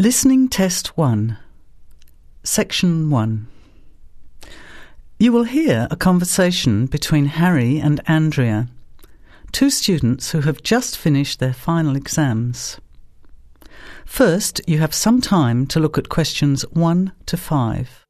Listening Test 1, Section 1. You will hear a conversation between Harry and Andrea, two students who have just finished their final exams. First, you have some time to look at questions 1 to 5.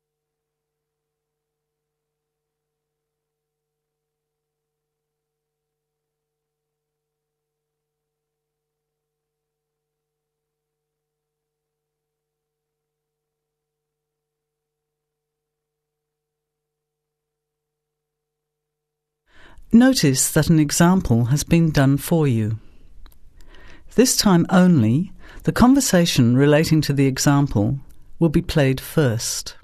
Notice that an example has been done for you. This time only, the conversation relating to the example will be played first.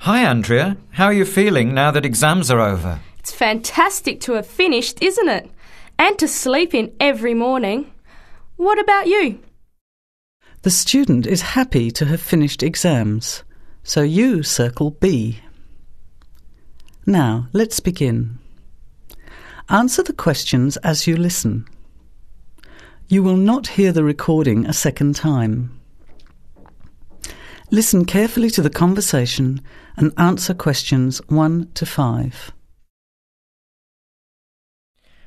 Hi, Andrea. How are you feeling now that exams are over? It's fantastic to have finished, isn't it? And to sleep in every morning. What about you? The student is happy to have finished exams, so you circle B. Now, let's begin. Answer the questions as you listen. You will not hear the recording a second time. Listen carefully to the conversation and answer questions 1 to 5.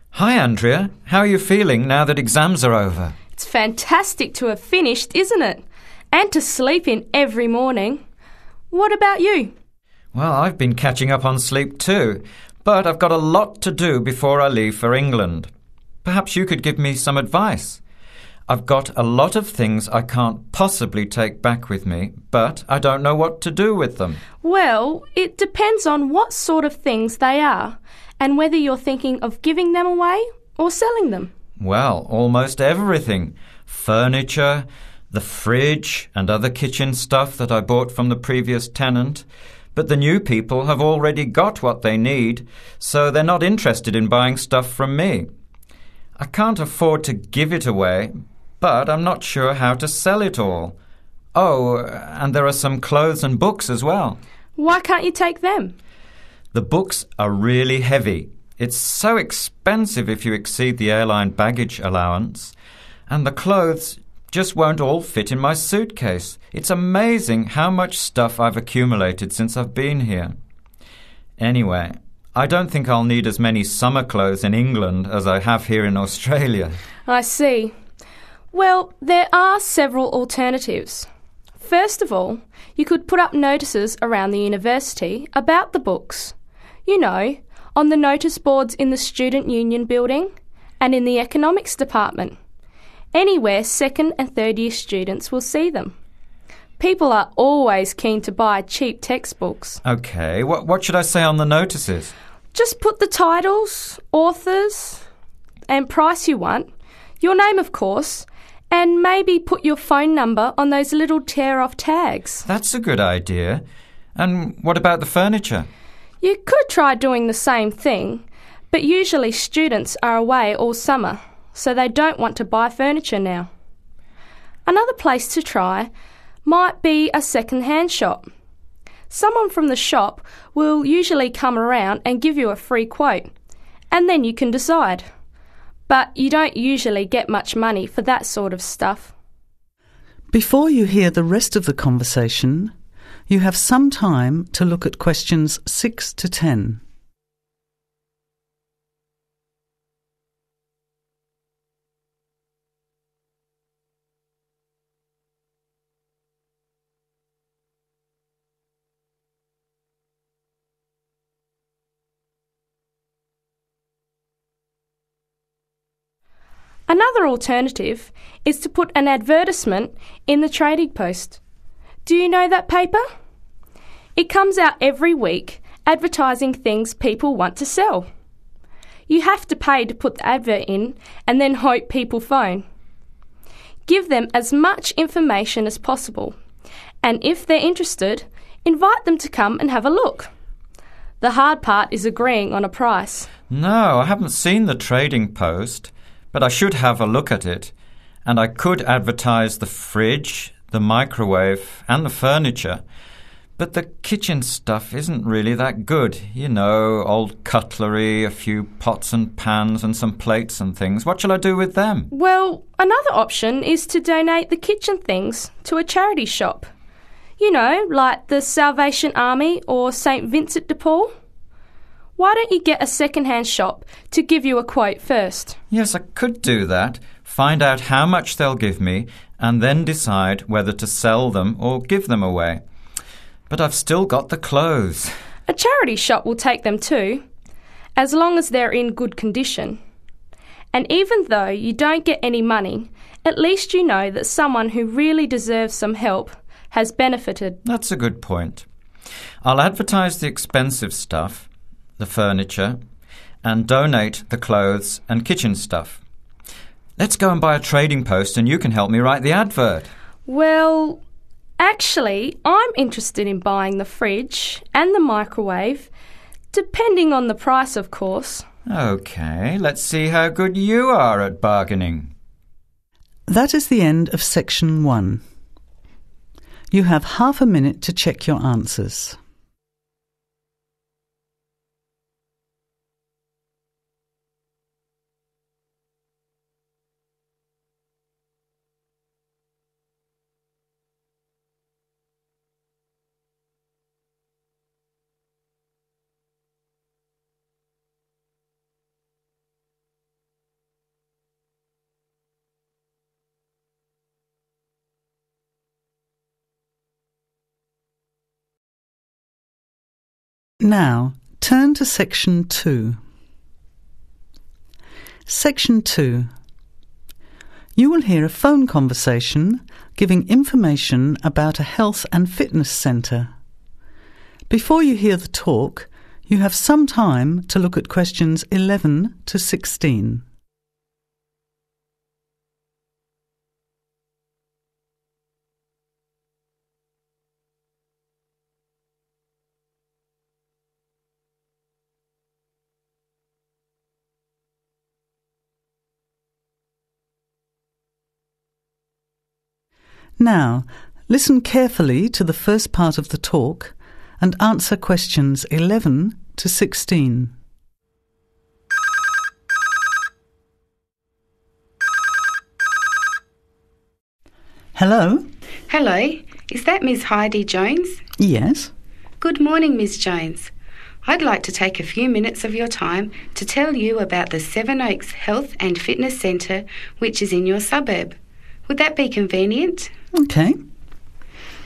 Hi, Andrea. How are you feeling now that exams are over? It's fantastic to have finished, isn't it? And to sleep in every morning. What about you? Well, I've been catching up on sleep too, but I've got a lot to do before I leave for England. Perhaps you could give me some advice. I've got a lot of things I can't possibly take back with me, but I don't know what to do with them. Well, it depends on what sort of things they are and whether you're thinking of giving them away or selling them. Well, almost everything. Furniture, the fridge and other kitchen stuff that I bought from the previous tenant. But the new people have already got what they need, so they're not interested in buying stuff from me. I can't afford to give it away, but I'm not sure how to sell it all. Oh, and there are some clothes and books as well. Why can't you take them? The books are really heavy. It's so expensive if you exceed the airline baggage allowance. And the clothes just won't all fit in my suitcase. It's amazing how much stuff I've accumulated since I've been here. Anyway, I don't think I'll need as many summer clothes in England as I have here in Australia. I see. Well, there are several alternatives. First of all, you could put up notices around the university about the books. You know, on the notice boards in the Student Union building and in the economics department. Anywhere second and third year students will see them. People are always keen to buy cheap textbooks. OK, what should I say on the notices? Just put the titles, authors and price you want, your name of course, and maybe put your phone number on those little tear-off tags. That's a good idea. And what about the furniture? You could try doing the same thing, but usually students are away all summer, so they don't want to buy furniture now. Another place to try might be a second-hand shop. Someone from the shop will usually come around and give you a free quote, and then you can decide. But you don't usually get much money for that sort of stuff. Before you hear the rest of the conversation, you have some time to look at questions 6 to 10. Another alternative is to put an advertisement in the Trading Post. Do you know that paper? It comes out every week advertising things people want to sell. You have to pay to put the advert in and then hope people phone. Give them as much information as possible, and if they're interested, invite them to come and have a look. The hard part is agreeing on a price. No, I haven't seen the Trading Post. But I should have a look at it, and I could advertise the fridge, the microwave and the furniture. But the kitchen stuff isn't really that good. You know, old cutlery, a few pots and pans and some plates and things. What shall I do with them? Well, another option is to donate the kitchen things to a charity shop. You know, like the Salvation Army or St. Vincent de Paul. Why don't you get a second-hand shop to give you a quote first? Yes, I could do that. Find out how much they'll give me and then decide whether to sell them or give them away. But I've still got the clothes. A charity shop will take them too, as long as they're in good condition. And even though you don't get any money, at least you know that someone who really deserves some help has benefited. That's a good point. I'll advertise the expensive stuff, the furniture, and donate the clothes and kitchen stuff. Let's go and buy a trading post and you can help me write the advert. Well, actually, I'm interested in buying the fridge and the microwave, depending on the price, of course. OK, let's see how good you are at bargaining. That is the end of section 1. You have half a minute to check your answers. Now, turn to Section 2. Section 2. You will hear a phone conversation giving information about a health and fitness centre. Before you hear the talk, you have some time to look at questions 11 to 16. Now, listen carefully to the first part of the talk and answer questions 11 to 16. Hello? Hello, is that Miss Heidi Jones? Yes. Good morning, Miss Jones. I'd like to take a few minutes of your time to tell you about the Seven Oaks Health and Fitness Centre, which is in your suburb. Would that be convenient? Okay.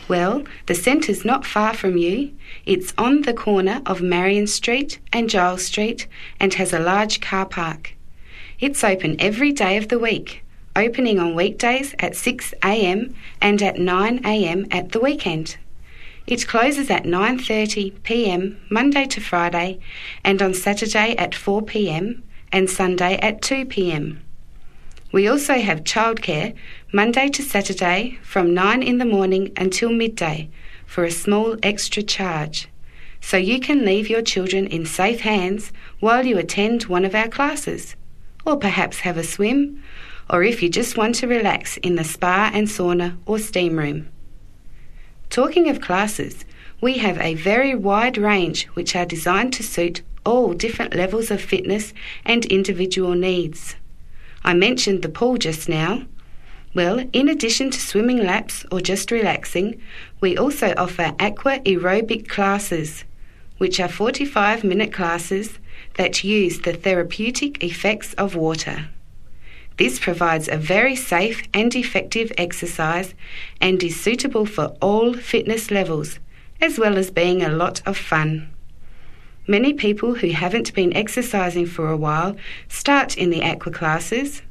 Well, the centre's not far from you. It's on the corner of Marion Street and Giles Street and has a large car park. It's open every day of the week, opening on weekdays at 6 a.m. and at 9 a.m. at the weekend. It closes at 9:30 p.m. Monday to Friday and on Saturday at 4 p.m. and Sunday at 2 p.m. We also have childcare Monday to Saturday from 9 in the morning until midday for a small extra charge, so you can leave your children in safe hands while you attend one of our classes, or perhaps have a swim, or if you just want to relax in the spa and sauna or steam room. Talking of classes, we have a very wide range which are designed to suit all different levels of fitness and individual needs. I mentioned the pool just now. Well, in addition to swimming laps or just relaxing, we also offer aqua aerobic classes, which are 45-minute classes that use the therapeutic effects of water. This provides a very safe and effective exercise and is suitable for all fitness levels, as well as being a lot of fun. Many people who haven't been exercising for a while start in the aqua classes,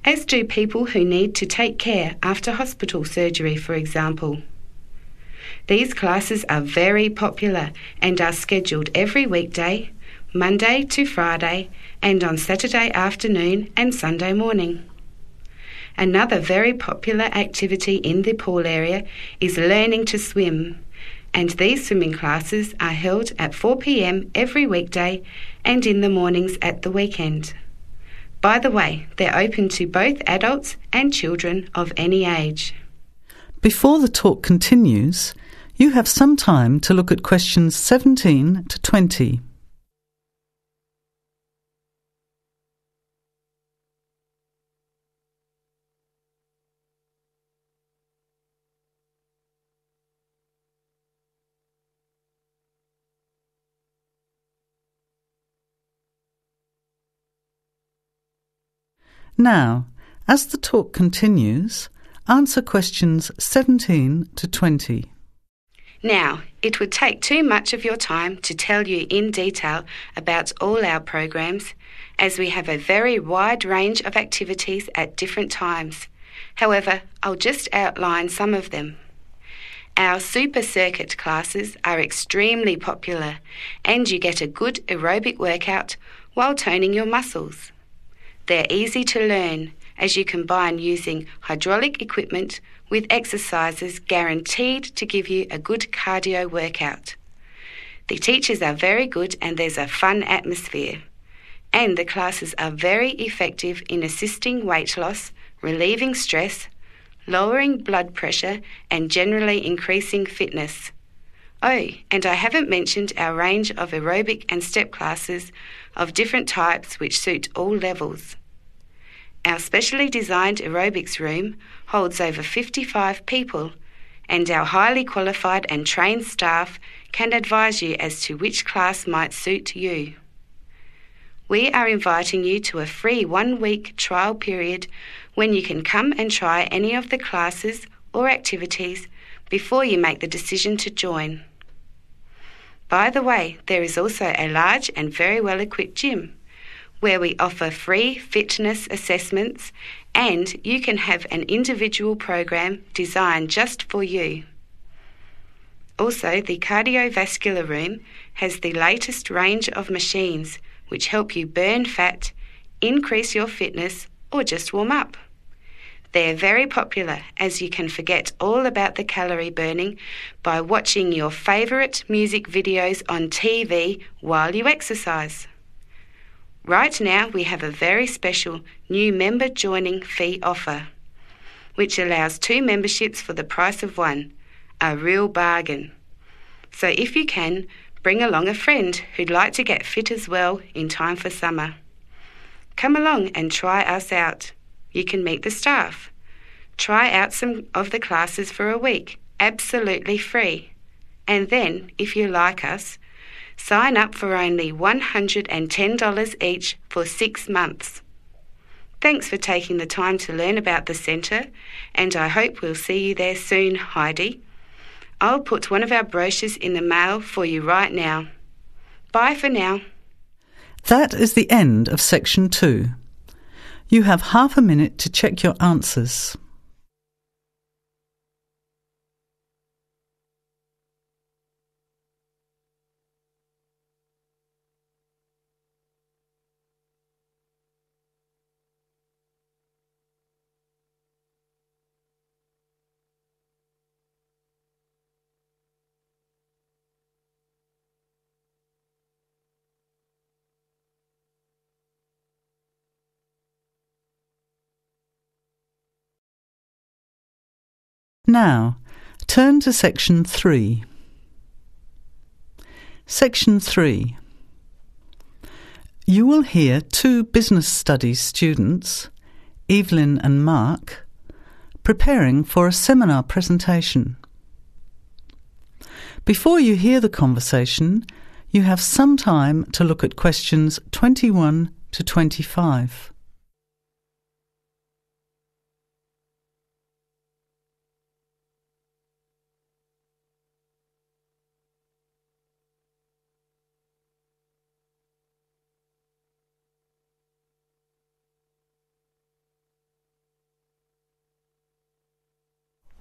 as do people who need to take care after hospital surgery, for example. These classes are very popular and are scheduled every weekday, Monday to Friday, and on Saturday afternoon and Sunday morning. Another very popular activity in the pool area is learning to swim, and these swimming classes are held at 4 p.m. every weekday and in the mornings at the weekend. By the way, they're open to both adults and children of any age. Before the talk continues, You have some time to look at questions 17 to 20. Now, as the talk continues, answer questions 17 to 20. Now, it would take too much of your time to tell you in detail about all our programs, as we have a very wide range of activities at different times. However, I'll just outline some of them. Our super circuit classes are extremely popular, and you get a good aerobic workout while toning your muscles. They're easy to learn, as you combine using hydraulic equipment with exercises guaranteed to give you a good cardio workout. The teachers are very good and there's a fun atmosphere. And the classes are very effective in assisting weight loss, relieving stress, lowering blood pressure and generally increasing fitness. Oh, and I haven't mentioned our range of aerobic and step classes of different types which suit all levels. Our specially designed aerobics room holds over 55 people, and our highly qualified and trained staff can advise you as to which class might suit you. We are inviting you to a free 1-week trial period when you can come and try any of the classes or activities before you make the decision to join. By the way, there is also a large and very well-equipped gym where we offer free fitness assessments, and you can have an individual program designed just for you. Also, the cardiovascular room has the latest range of machines which help you burn fat, increase your fitness, or just warm up. They're very popular, as you can forget all about the calorie burning by watching your favourite music videos on TV while you exercise. Right now we have a very special new member joining fee offer, which allows 2 memberships for the price of 1, a real bargain. So if you can, bring along a friend who'd like to get fit as well in time for summer. Come along and try us out. You can meet the staff. Try out some of the classes for a week, absolutely free. And then, if you like us, sign up for only $110 each for 6 months. Thanks for taking the time to learn about the centre, and I hope we'll see you there soon, Heidi. I'll put one of our brochures in the mail for you right now. Bye for now. That is the end of section 2. You have half a minute to check your answers. Now, turn to section 3. Section 3. You will hear 2 business studies students, Evelyn and Mark, preparing for a seminar presentation. Before you hear the conversation, you have some time to look at questions 21 to 25.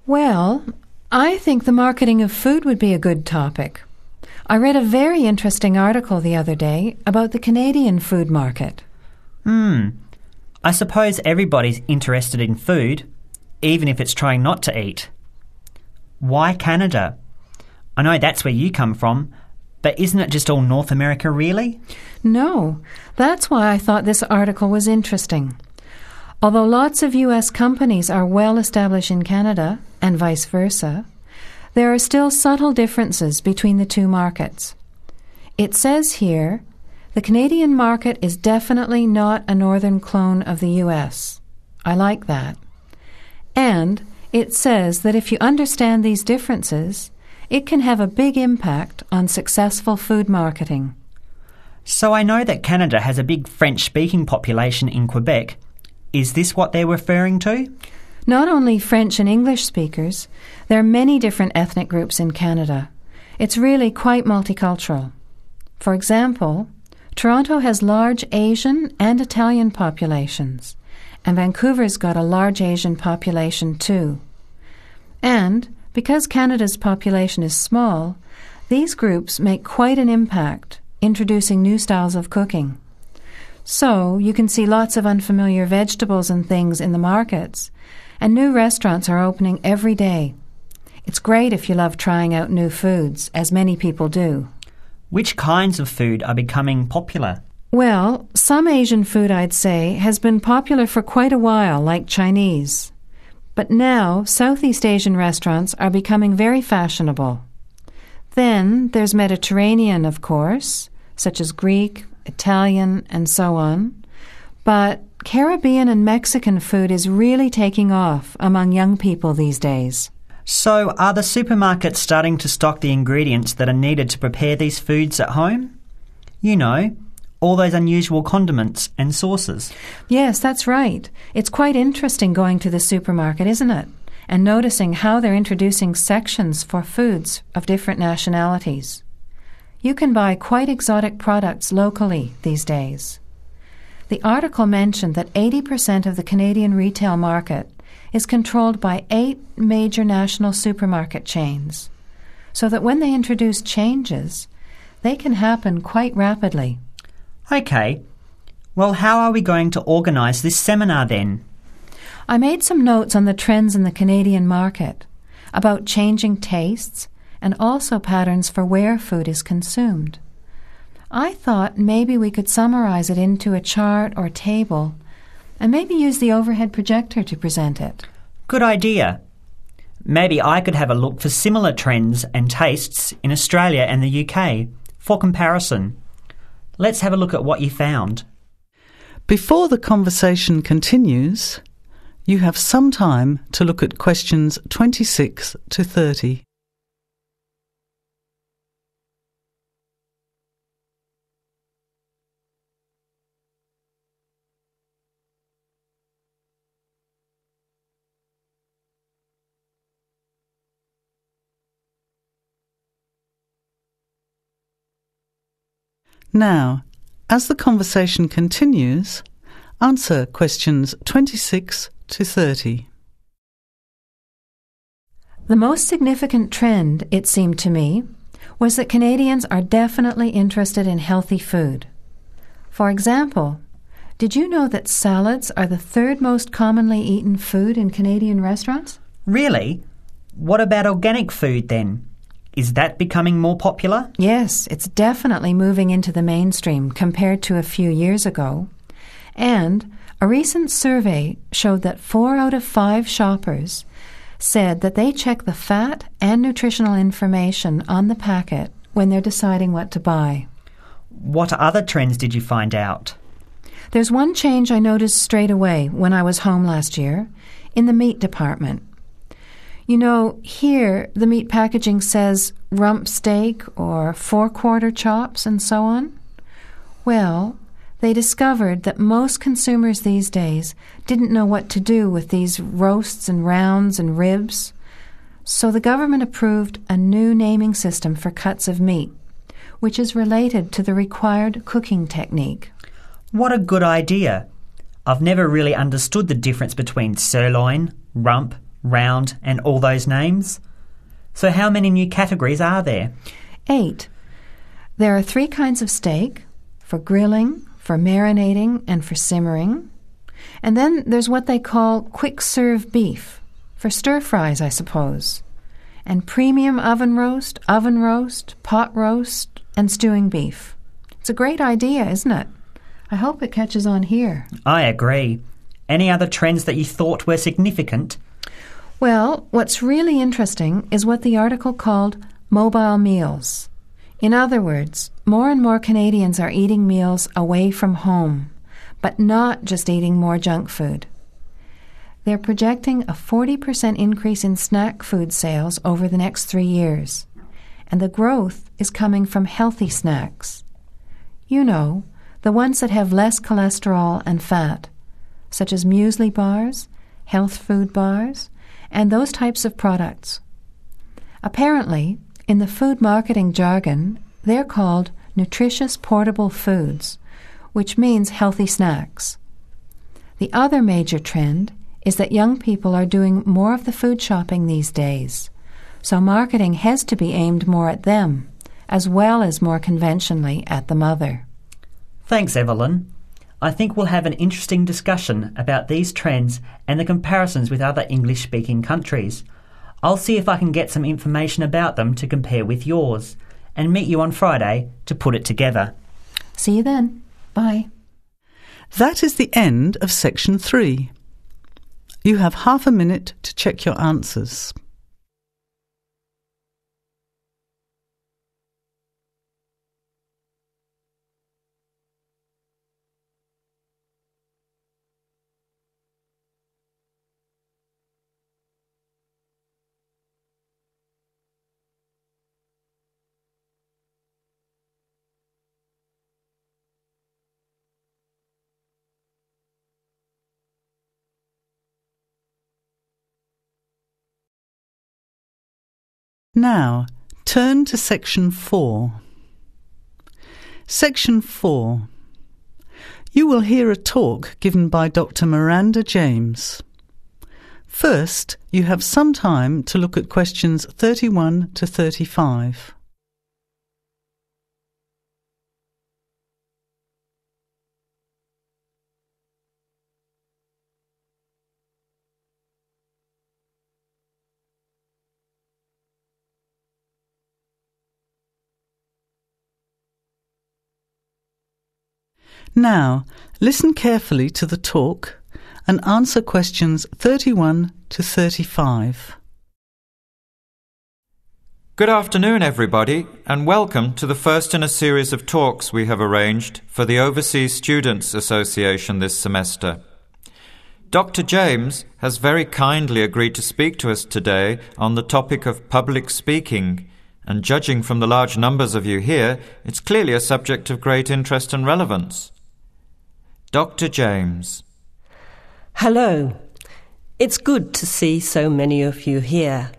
Well, I think the marketing of food would be a good topic. I read a very interesting article the other day about the Canadian food market. I suppose everybody's interested in food, even if it's trying not to eat. Why Canada? I know that's where you come from, but isn't it just all North America, really? No, that's why I thought this article was interesting. Although lots of US companies are well established in Canada, and vice versa, there are still subtle differences between the two markets. It says here, the Canadian market is definitely not a northern clone of the US. I like that. And it says that if you understand these differences, it can have a big impact on successful food marketing. So I know that Canada has a big French-speaking population in Quebec. Is this what they're referring to? Not only French and English speakers, there are many different ethnic groups in Canada. It's really quite multicultural. For example, Toronto has large Asian and Italian populations, and Vancouver's got a large Asian population too. And because Canada's population is small, these groups make quite an impact, introducing new styles of cooking. So you can see lots of unfamiliar vegetables and things in the markets, and new restaurants are opening every day. It's great if you love trying out new foods, as many people do. Which kinds of food are becoming popular? Well, some Asian food, I'd say, has been popular for quite a while, like Chinese. But now, Southeast Asian restaurants are becoming very fashionable. Then there's Mediterranean, of course, such as Greek, Italian, and so on. But Caribbean and Mexican food is really taking off among young people these days. So are the supermarkets starting to stock the ingredients that are needed to prepare these foods at home? You know, all those unusual condiments and sauces. Yes, that's right. It's quite interesting going to the supermarket, isn't it? And noticing how they're introducing sections for foods of different nationalities. You can buy quite exotic products locally these days. The article mentioned that 80% of the Canadian retail market is controlled by 8 major national supermarket chains, so that when they introduce changes, they can happen quite rapidly. Okay. Well, how are we going to organise this seminar then? I made some notes on the trends in the Canadian market, about changing tastes, and also patterns for where food is consumed. I thought maybe we could summarize it into a chart or table, and maybe use the overhead projector to present it. Good idea. Maybe I could have a look for similar trends and tastes in Australia and the UK for comparison. Let's have a look at what you found. Before the conversation continues, you have some time to look at questions 26 to 30. Now, as the conversation continues, answer questions 26 to 30. The most significant trend, it seemed to me, was that Canadians are definitely interested in healthy food. For example, did you know that salads are the 3rd most commonly eaten food in Canadian restaurants? Really? What about organic food then? Is that becoming more popular? Yes, it's definitely moving into the mainstream compared to a few years ago. And a recent survey showed that 4 out of 5 shoppers said that they check the fat and nutritional information on the packet when they're deciding what to buy. What other trends did you find out? There's one change I noticed straight away when I was home last year, in the meat department. You know, here the meat packaging says rump steak or 4-quarter chops and so on. Well, they discovered that most consumers these days didn't know what to do with these roasts and rounds and ribs. So the government approved a new naming system for cuts of meat, which is related to the required cooking technique. What a good idea. I've never really understood the difference between sirloin, rump, round and all those names. So how many new categories are there? 8. There are 3 kinds of steak, for grilling, for marinating, and for simmering. And then there's what they call quick-serve beef, for stir-fries, I suppose. And premium oven roast, pot roast, and stewing beef. It's a great idea, isn't it? I hope it catches on here. I agree. Any other trends that you thought were significant? Well, what's really interesting is what the article called mobile meals. In other words, more and more Canadians are eating meals away from home, but not just eating more junk food. They're projecting a 40% increase in snack food sales over the next 3 years, and the growth is coming from healthy snacks. You know, the ones that have less cholesterol and fat, such as muesli bars, health food bars, and those types of products. Apparently, in the food marketing jargon, they're called nutritious portable foods, which means healthy snacks. The other major trend is that young people are doing more of the food shopping these days, so marketing has to be aimed more at them, as well as more conventionally at the mother. Thanks, Evelyn. I think we'll have an interesting discussion about these trends and the comparisons with other English-speaking countries. I'll see if I can get some information about them to compare with yours, and meet you on Friday to put it together. See you then. Bye. That is the end of section 3. You have half a minute to check your answers. Now, turn to Section 4. Section 4. You will hear a talk given by Dr. Miranda James. First, you have some time to look at questions 31 to 35. Now, listen carefully to the talk and answer questions 31 to 35. Good afternoon, everybody, and welcome to the first in a series of talks we have arranged for the Overseas Students Association this semester. Dr. James has very kindly agreed to speak to us today on the topic of public speaking, and judging from the large numbers of you here, it's clearly a subject of great interest and relevance. Dr. James. Hello. It's good to see so many of you here,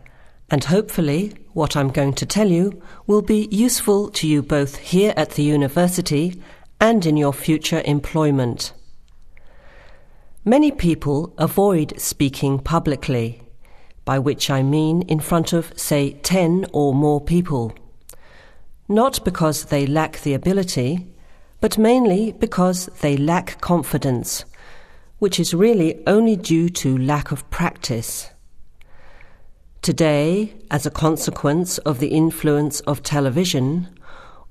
and hopefully what I'm going to tell you will be useful to you both here at the university and in your future employment. Many people avoid speaking publicly, by which I mean in front of, say, 10 or more people. Not because they lack the ability, but mainly because they lack confidence, which is really only due to lack of practice. Today, as a consequence of the influence of television,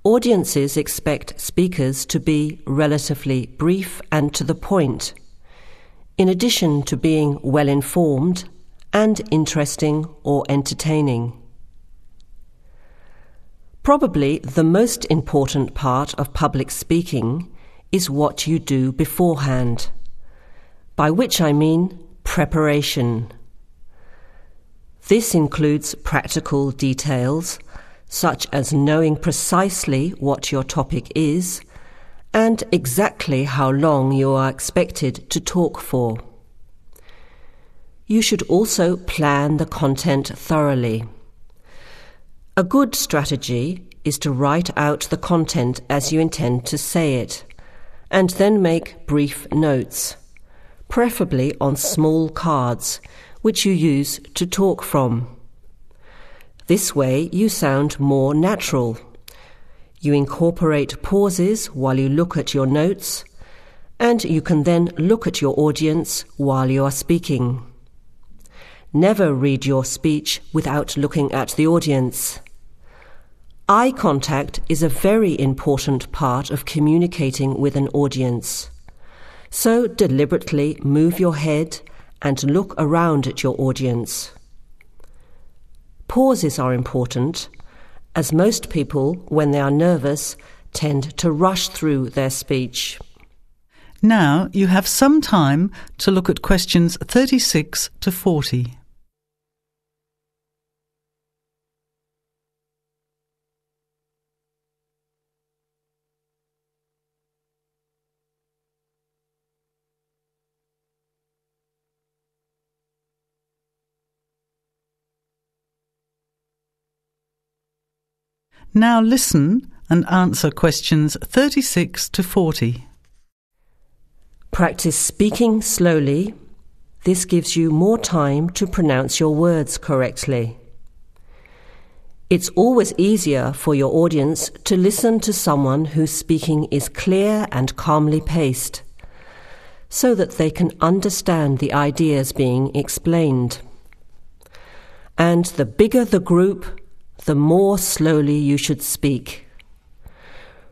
audiences expect speakers to be relatively brief and to the point, in addition to being well-informed and interesting or entertaining. Probably the most important part of public speaking is what you do beforehand, by which I mean preparation. This includes practical details, such as knowing precisely what your topic is and exactly how long you are expected to talk for. You should also plan the content thoroughly. A good strategy is to write out the content as you intend to say it, and then make brief notes, preferably on small cards, which you use to talk from. This way you sound more natural. You incorporate pauses while you look at your notes, and you can then look at your audience while you are speaking. Never read your speech without looking at the audience. Eye contact is a very important part of communicating with an audience. So deliberately move your head and look around at your audience. Pauses are important, as most people, when they are nervous, tend to rush through their speech. Now you have some time to look at questions 36 to 40. Now listen and answer questions 36 to 40. Practice speaking slowly. This gives you more time to pronounce your words correctly. It's always easier for your audience to listen to someone whose speaking is clear and calmly paced, so that they can understand the ideas being explained. And the bigger the group, the more slowly you should speak.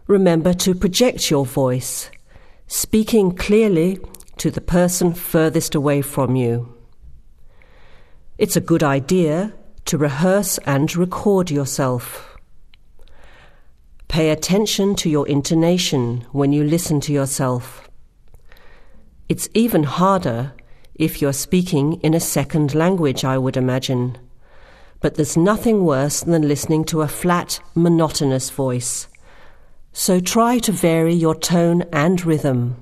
Remember to project your voice, speaking clearly to the person furthest away from you. It's a good idea to rehearse and record yourself. Pay attention to your intonation when you listen to yourself. It's even harder if you're speaking in a second language, I would imagine. But there's nothing worse than listening to a flat, monotonous voice. So try to vary your tone and rhythm.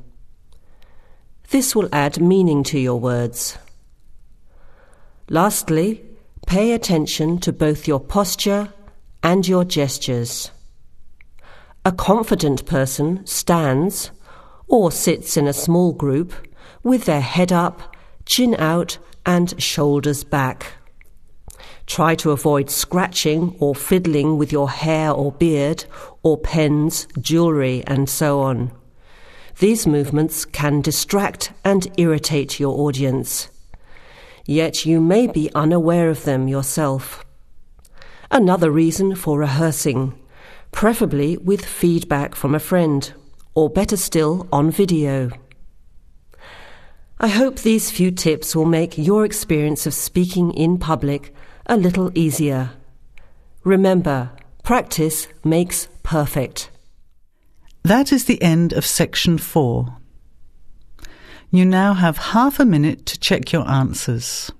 This will add meaning to your words. Lastly, pay attention to both your posture and your gestures. A confident person stands or sits in a small group with their head up, chin out, and shoulders back. Try to avoid scratching or fiddling with your hair or beard, or pens, jewellery, and so on. These movements can distract and irritate your audience. Yet you may be unaware of them yourself. Another reason for rehearsing, preferably with feedback from a friend, or better still, on video. I hope these few tips will make your experience of speaking in public a little easier. Remember, practice makes perfect. That is the end of section 4. You now have half a minute to check your answers.